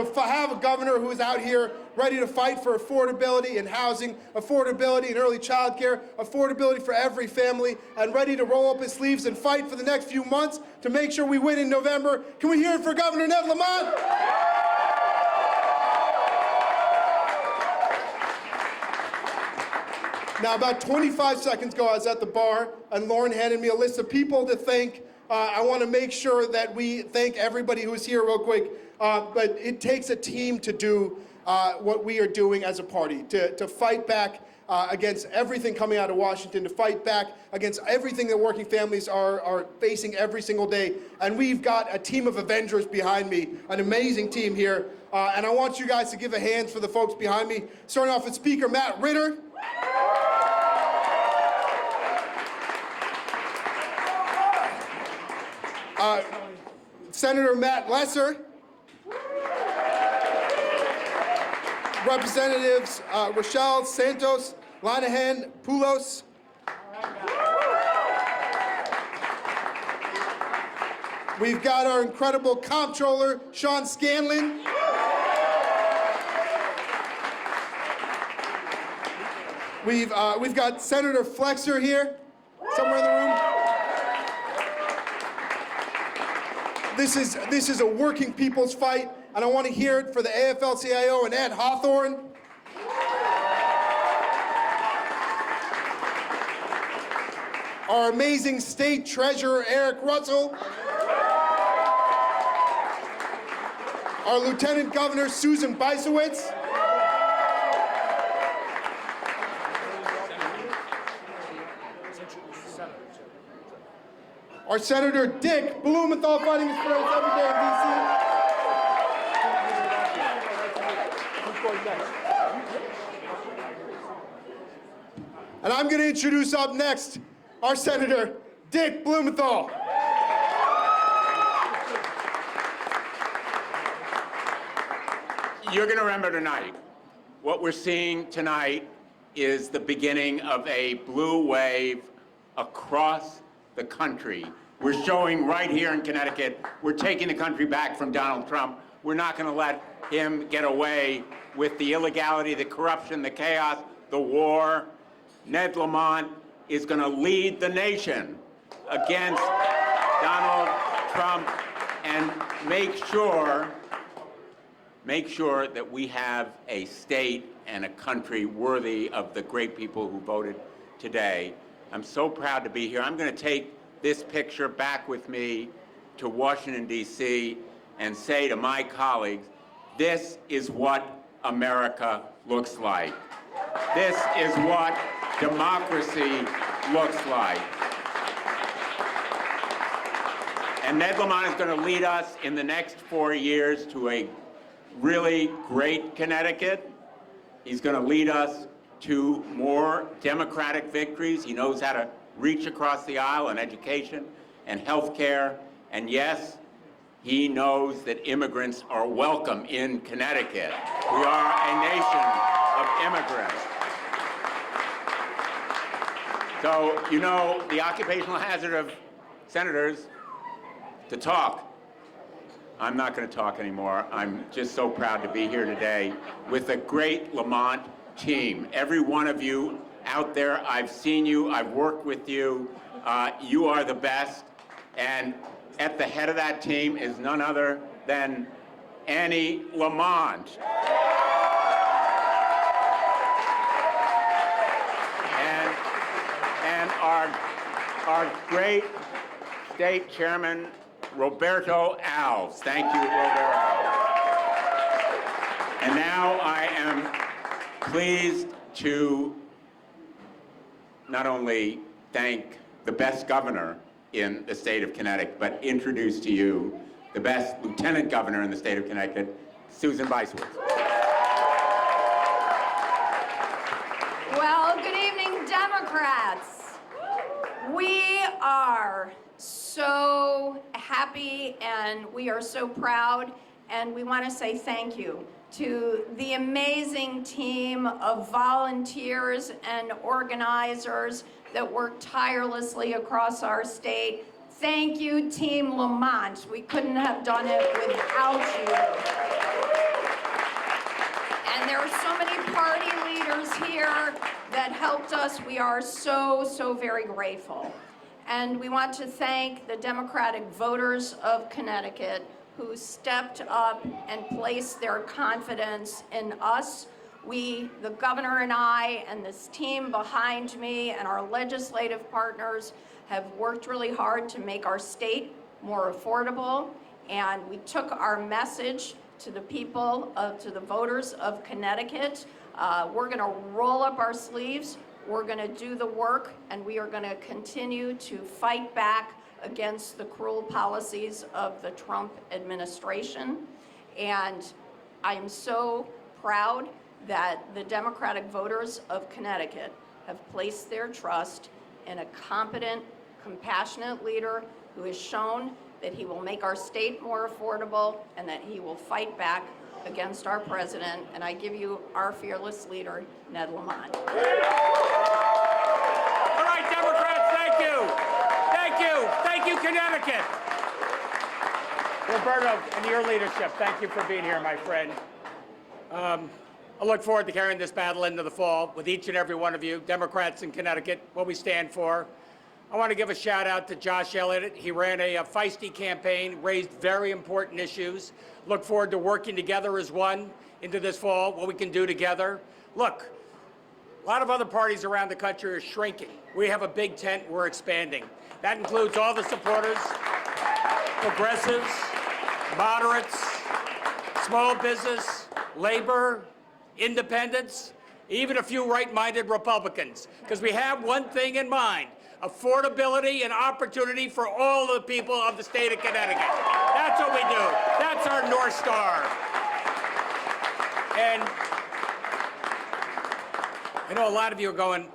to have a governor who is out here ready to fight for affordability in housing, affordability in early child care, affordability for every family, and ready to roll up his sleeves and fight for the next few months to make sure we win in November. Can we hear it for Governor Ned Lamont? Now, about 25 seconds ago, I was at the bar, and Lauren handed me a list of people to thank. I want to make sure that we thank everybody who's here real quick, but it takes a team to do what we are doing as a party, to fight back against everything coming out of Washington, to fight back against everything that working families are facing every single day. And we've got a team of Avengers behind me, an amazing team here. And I want you guys to give a hand for the folks behind me, starting off with Speaker Matt Ritter. Senator Matt Lesser, Representatives Rochelle Santos, Lanahan Poulos, we've got our incredible comptroller, Sean Scanlon, we've got Senator Flexer here, somewhere in the room. This is a working people's fight, and I want to hear it for the AFL-CIO and Ed Hawthorne. Our amazing State Treasurer, Eric Russell. Our Lieutenant Governor, Susan Beisowitz. Our Senator Dick Blumenthal fighting his friends every day in D.C. And I'm going to introduce up next our Senator Dick Blumenthal. You're going to remember tonight, what we're seeing tonight is the beginning of a blue wave across the country. We're showing right here in Connecticut, we're taking the country back from Donald Trump. We're not going to let him get away with the illegality, the corruption, the chaos, the war. Ned Lamont is going to lead the nation against Donald Trump and make sure that we have a state and a country worthy of the great people who voted today. I'm so proud to be here. I'm going to take this picture back with me to Washington, D.C., and say to my colleagues, this is what America looks like. This is what democracy looks like. And Ned Lamont is going to lead us in the next 4 years to a really great Connecticut. He's going to lead us to more democratic victories. He knows how to reach across the aisle in education and health care. And yes, he knows that immigrants are welcome in Connecticut. We are a nation of immigrants. So, you know, the occupational hazard of senators to talk. I'm not going to talk anymore. I'm just so proud to be here today with a great Lamont team. Every one of you out there, I've seen you, I've worked with you. You are the best. And at the head of that team is none other than Annie Lamont. And our great state chairman, Roberto Alves. Thank you, Roberto. And now I am pleased to not only thank the best governor in the state of Connecticut, but introduce to you the best lieutenant governor in the state of Connecticut, Susan Beisowitz. Well, good evening, Democrats. We are so happy and we are so proud, and we want to say thank you to the amazing team of volunteers and organizers that work tirelessly across our state. Thank you, Team Lamont. We couldn't have done it without you. that helped us. We are so, so very grateful. And we want to thank the Democratic voters of Connecticut who stepped up and placed their confidence in us. We, the governor and I, and this team behind me and our legislative partners have worked really hard to make our state more affordable. And we took our message to the people, to the voters of Connecticut. We're gonna roll up our sleeves, we're gonna do the work, and we are gonna continue to fight back against the cruel policies of the Trump administration. And I'm so proud that the Democratic voters of Connecticut have placed their trust in a competent, compassionate leader who has shown that he will make our state more affordable and that he will fight back against our president. And I give you our fearless leader, Ned Lamont. All right, Democrats, thank you. Thank you. Thank you, Connecticut. Roberto, and your leadership, thank you for being here, my friend. I look forward to carrying this battle into the fall with each and every one of you, Democrats in Connecticut, what we stand for. I want to give a shout out to Josh Elliott. He ran a feisty campaign, raised very important issues. Look forward to working together as one into this fall, what we can do together. Look, a lot of other parties around the country are shrinking. We have a big tent, we're expanding. That includes all the supporters, progressives, moderates, small business, labor, independents, even a few right-minded Republicans, because we have one thing in mind: affordability and opportunity for all the people of the state of Connecticut. That's what we do. That's our North Star. And I know a lot of you are going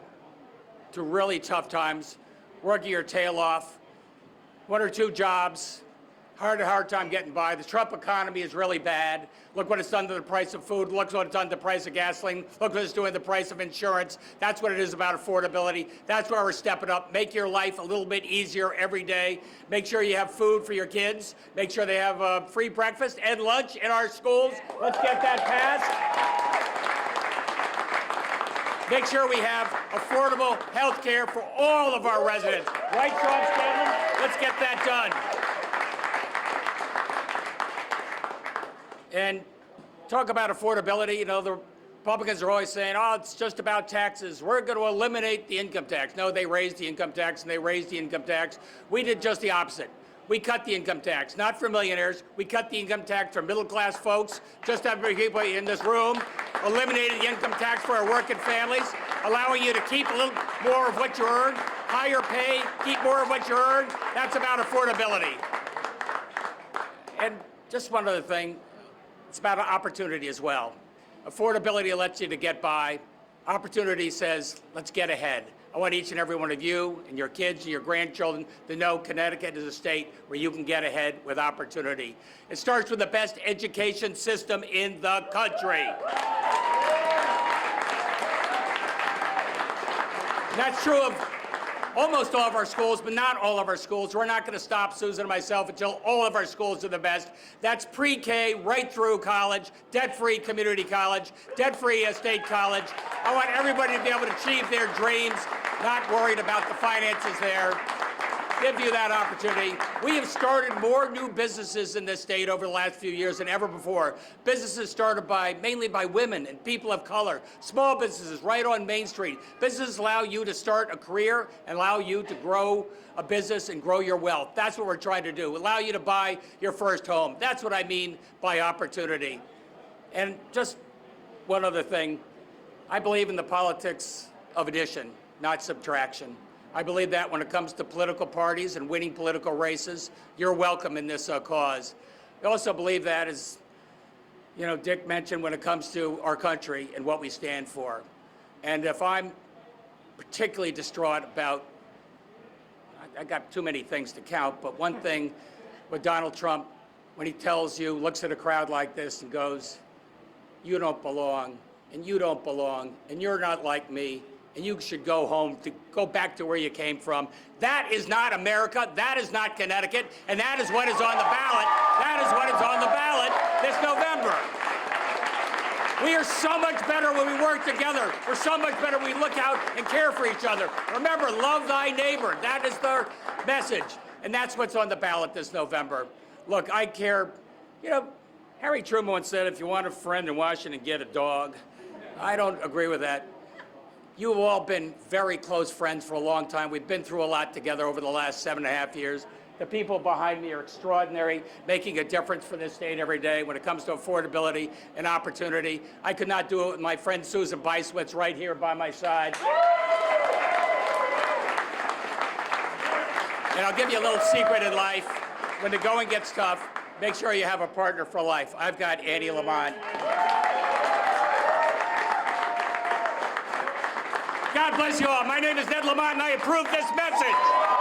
through really tough times, working your tail off, 1 or 2 jobs, hard time getting by. The Trump economy is really bad. Look what it's done to the price of food. Look what it's done to the price of gasoline. Look what it's doing to the price of insurance. That's what it is about affordability. That's why we're stepping up. Make your life a little bit easier every day. Make sure you have food for your kids. Make sure they have free breakfast and lunch in our schools. Let's get that passed. Make sure we have affordable health care for all of our residents. Right, Sean Scanlon? Let's get that done. And talk about affordability. You know, the Republicans are always saying, oh, it's just about taxes. We're going to eliminate the income tax. No, they raised the income tax, and they raised the income tax. We did just the opposite. We cut the income tax, not for millionaires. We cut the income tax for middle-class folks, just every people in this room. Eliminated the income tax for our working families, allowing you to keep a little more of what you earn, higher pay, keep more of what you earn. That's about affordability. And just one other thing. It's about opportunity as well. Affordability lets you to get by. Opportunity says, let's get ahead. I want each and every one of you and your kids and your grandchildren to know Connecticut is a state where you can get ahead with opportunity. It starts with the best education system in the country. And that's true of almost all of our schools, but not all of our schools. We're not going to stop, Susan and myself, until all of our schools are the best. That's pre-K right through college, debt-free community college, debt-free state college. I want everybody to be able to achieve their dreams, not worried about the finances there. Give you that opportunity. We have started more new businesses in this state over the last few years than ever before. Businesses started mainly by women and people of color. Small businesses right on Main Street. Businesses allow you to start a career and allow you to grow a business and grow your wealth. That's what we're trying to do. Allow you to buy your first home. That's what I mean by opportunity. And just one other thing. I believe in the politics of addition, not subtraction. I believe that when it comes to political parties and winning political races, you're welcome in this cause. I also believe that, as you know, Dick mentioned, when it comes to our country and what we stand for. And if I'm particularly distraught about, I got too many things to count, but one thing with Donald Trump, when he tells you, looks at a crowd like this and goes, you don't belong, and you don't belong, and you're not like me, and you should go home, to go back to where you came from. That is not America, that is not Connecticut, and that is what is on the ballot. That is what is on the ballot this November. We are so much better when we work together. We're so much better when we look out and care for each other. Remember, love thy neighbor. That is their message. And that's what's on the ballot this November. Look, I care. You know, Harry Truman once said, if you want a friend in Washington, get a dog. I don't agree with that. You have all been very close friends for a long time. We've been through a lot together over the last 7.5 years. The people behind me are extraordinary, making a difference for this state every day when it comes to affordability and opportunity. I could not do it with my friend Susan Beiswitz right here by my side. And I'll give you a little secret in life. When the going gets tough, make sure you have a partner for life. I've got Ned Lamont. God bless you all. My name is Ned Lamont, and I approve this message.